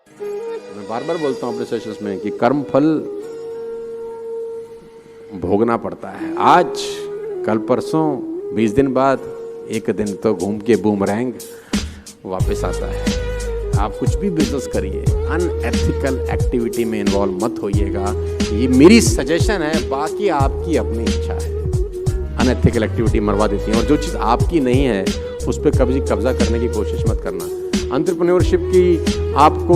मैं बार बार बोलता हूँ अपने सेशंस में कि कर्म फल भोगना पड़ता है। आज, कल, परसों, 20 दिन बाद, एक दिन तो घूम के बूमरैंग वापस आता है। आप कुछ भी बिजनेस करिए, अनएथिकल एक्टिविटी में इन्वॉल्व मत होइएगा। ये मेरी सजेशन है, बाकी आपकी अपनी इच्छा है। अनएथिकल एक्टिविटी मरवा देती है, और जो चीज़ आपकी नहीं है उस पर कभी कब्जा करने की कोशिश मत करना। एंटरप्रेन्योरशिप की आपको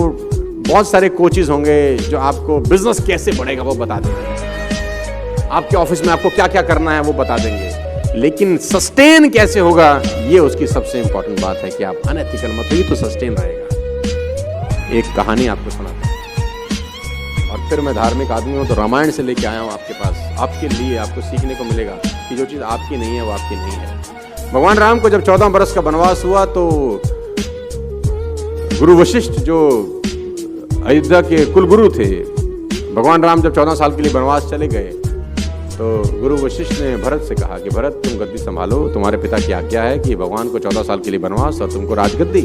बहुत सारे कोचेस होंगे जो आपको बिजनेस कैसे बढ़ेगा वो बता देंगे, आपके ऑफिस में आपको क्या क्या करना है वो बता देंगे, लेकिन सस्टेन कैसे होगा ये उसकी सबसे इंपॉर्टेंट बात है कि आप अनएथिकल मत होइए तो सस्टेन रहेगा। एक कहानी आपको सुनाता हूं, और फिर मैं धार्मिक आदमी हूं तो रामायण से लेके आया हूं आपके पास, आपके लिए आपको सीखने को मिलेगा कि जो चीज़ आपकी नहीं है वो आपकी नहीं है। भगवान राम को जब 14 बरस का वनवास हुआ तो गुरु वशिष्ठ जो अयोध्या के कुलगुरु थे, भगवान राम जब 14 साल के लिए वनवास चले गए तो गुरु वशिष्ठ ने भरत से कहा कि भरत तुम गद्दी संभालो, तुम्हारे पिता की आज्ञा है कि भगवान को 14 साल के लिए वनवास और तुमको राजगद्दी।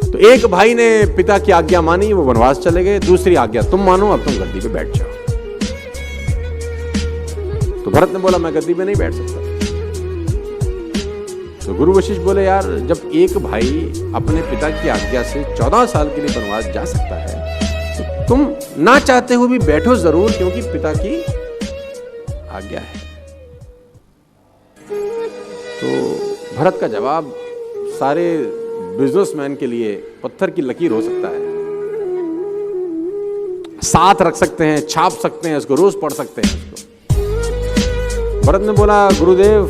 तो एक भाई ने पिता की आज्ञा मानी, वो वनवास चले गए। दूसरी आज्ञा तुम मानो, अब तुम गद्दी पे बैठ जाओ। तो भरत ने बोला मैं गद्दी पे नहीं बैठ सकता। तो गुरु वशिष्ठ बोले यार, जब एक भाई अपने पिता की आज्ञा से 14 साल के लिए वनवास जा सकता है तो तुम ना चाहते हुए भी बैठो जरूर, क्योंकि पिता की आज्ञा है। तो भरत का जवाब सारे बिजनेसमैन के लिए पत्थर की लकीर हो सकता है। साथ रख सकते हैं, छाप सकते हैं, इसको रोज पढ़ सकते हैं इसको। भरत ने बोला गुरुदेव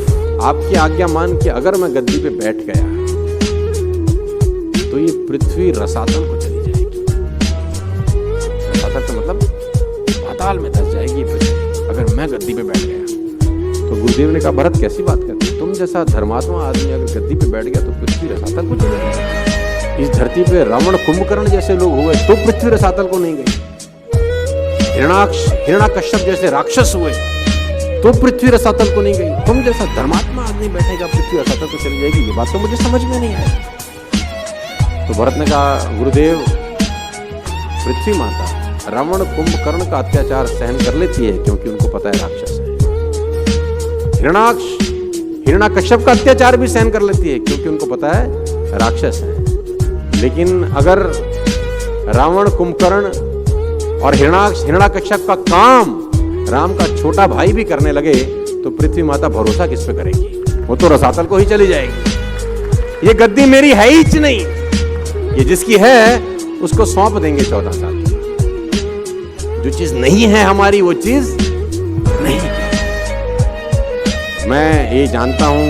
आपकी आज्ञा मान के अगर मैं गद्दी पे बैठ गया तो ये पृथ्वी रसातल को चली जाएगी। रसातल का मतलब पाताल में धस जाएगी पृथ्वी अगर मैं गद्दी पे बैठ गया। तो गुरुदेव ने कहा भरत कैसी बात करते हो, तुम जैसा धर्मात्मा आदमी अगर गद्दी पे बैठ गया तो पृथ्वी रसातल को चली जाएगी। इस धरती पे रावण कुंभकर्ण जैसे लोग हुए तो पृथ्वी रसातल को नहीं गई। हिरण्याकश्यप जैसे राक्षस हुए तो पृथ्वी रसातल को नहीं गई। तुम जैसा धर्मात्मा आदमी बैठेगा पृथ्वी रसातल को चली जाएगी। ये बात तो मुझे समझ में नहीं आई। तो भरत ने कहा गुरुदेव पृथ्वी माता रावण कुंभकर्ण का अत्याचार सहन कर लेती है क्योंकि उनको पता है राक्षस है। हिरण्याकश्यप का अत्याचार भी सहन कर लेती है क्योंकि उनको पता है राक्षस है। लेकिन अगर रावण कुंभकर्ण और हिरण्याकश्यप का काम राम का छोटा भाई भी करने लगे तो पृथ्वी माता भरोसा किस पे करेगी, वो तो रसातल को ही चली जाएगी। ये गद्दी मेरी है ही नहीं, ये जिसकी है उसको सौंप देंगे 14 साल। जो चीज नहीं है हमारी वो चीज नहीं है। मैं ये जानता हूं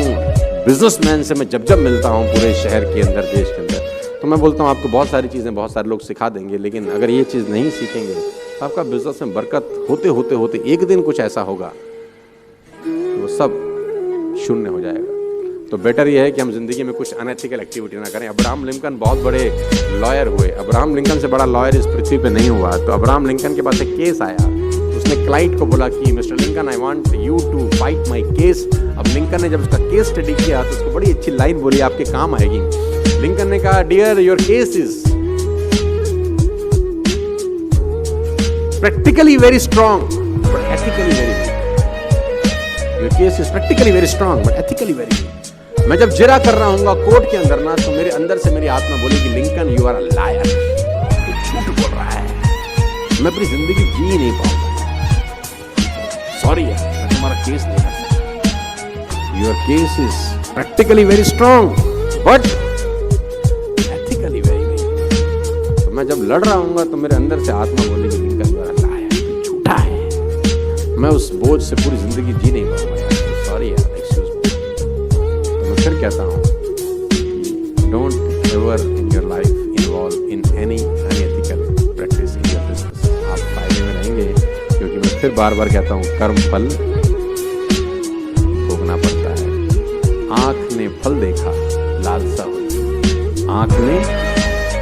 बिजनेसमैन से मैं जब जब मिलता हूं पूरे शहर के अंदर, देश के अंदर, तो मैं बोलता हूं आपको बहुत सारी चीजें बहुत सारे लोग सिखा देंगे, लेकिन अगर ये चीज नहीं सीखेंगे तो आपका बिजनेस में बरकत होते होते होते एक दिन कुछ ऐसा होगा वो सब शून्य हो जाएगा। तो बेटर ये है कि हम जिंदगी में कुछ अनएथिकल एक्टिविटी ना करें। अब्राहम लिंकन बहुत बड़े लॉयर हुए, अब्राहम लिंकन से बड़ा लॉयर इस पृथ्वी पे नहीं हुआ। तो अब्राहम लिंकन के पास एक केस आया, उसने क्लाइंट को बोला कि mister Lincoln I want you to fight my case. अब लिंकन ने जब उसका केस स्टडी किया तो उसको बड़ी अच्छी लाइन बोली, आपके काम आएगी। लिंकन ने कहा dear your case is practically very strong but ethically very weak. Your case is practically very strong but ethically very weak. मैं जब जिरा कर रहा हूँगा कोर्ट के अंदर ना, तो मेरे अंदर से मेरी आत्मा बोलेगी Lincoln you are a liar, तू झूठ बोल रहा है, मैं अपनी जिंदगी जी नहीं पाऊंगा। सॉरी यार, मैं तुम्हारा केस नहीं कर सकता। Your case is practically very strong but ethically very weak. तो मैं जब लड़ रहा हूँगा तो मेरे अंदर से आत्मा बोलेगी Lincoln you are a liar, तू झूठा है, मैं उस बोझ से पूरी जिंदगी जी नहीं पाऊंगा। सॉरी यार, एक्सक्यूज मी। तो मैं फिर कहता हूँ don't ever in your life involve in any unethical practice in your business. आप फायदे में रहेंगे, क्योंकि मैं फिर बार बार कहता हूँ कर्म फल भोगना पड़ता है। आंख ने फल देखा लालसा हुई, आंख ने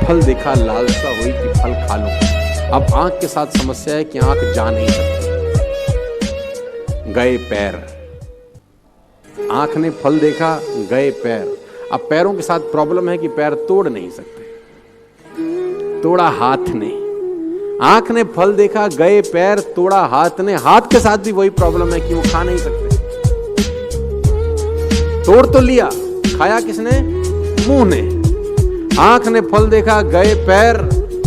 फल देखा लालसा हुई कि फल खा लूं। अब आंख के साथ समस्या है कि आंख जा नहीं सकती। गए पैर, आंख ने फल देखा गए पैर। अब पैरों के साथ प्रॉब्लम है कि पैर तोड़ नहीं सकते। तोड़ा हाथ ने, आंख ने फल देखा गए पैर, तोड़ा हाथ ने। हाथ के साथ भी वही प्रॉब्लम है कि वो खा नहीं सकते। तोड़ तो लिया, खाया किसने? मुंह ने। आंख ने फल देखा गए पैर,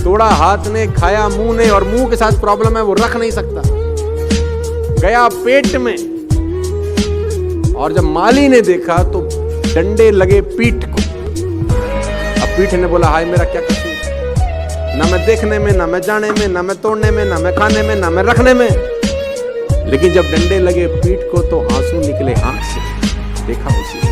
तोड़ा हाथ ने, खाया मुंह ने। और मुंह के साथ प्रॉब्लम है, वो रख नहीं सकता, गया पेट में। और जब माली ने देखा तो डंडे लगे पीठ को। अब पीठ ने बोला हाय मेरा क्या कसूर, ना मैं देखने में, ना मैं जाने में, ना मैं तोड़ने में, ना मैं खाने में, ना मैं रखने में। लेकिन जब डंडे लगे पीठ को तो आंसू निकले आंख से, देखा उसी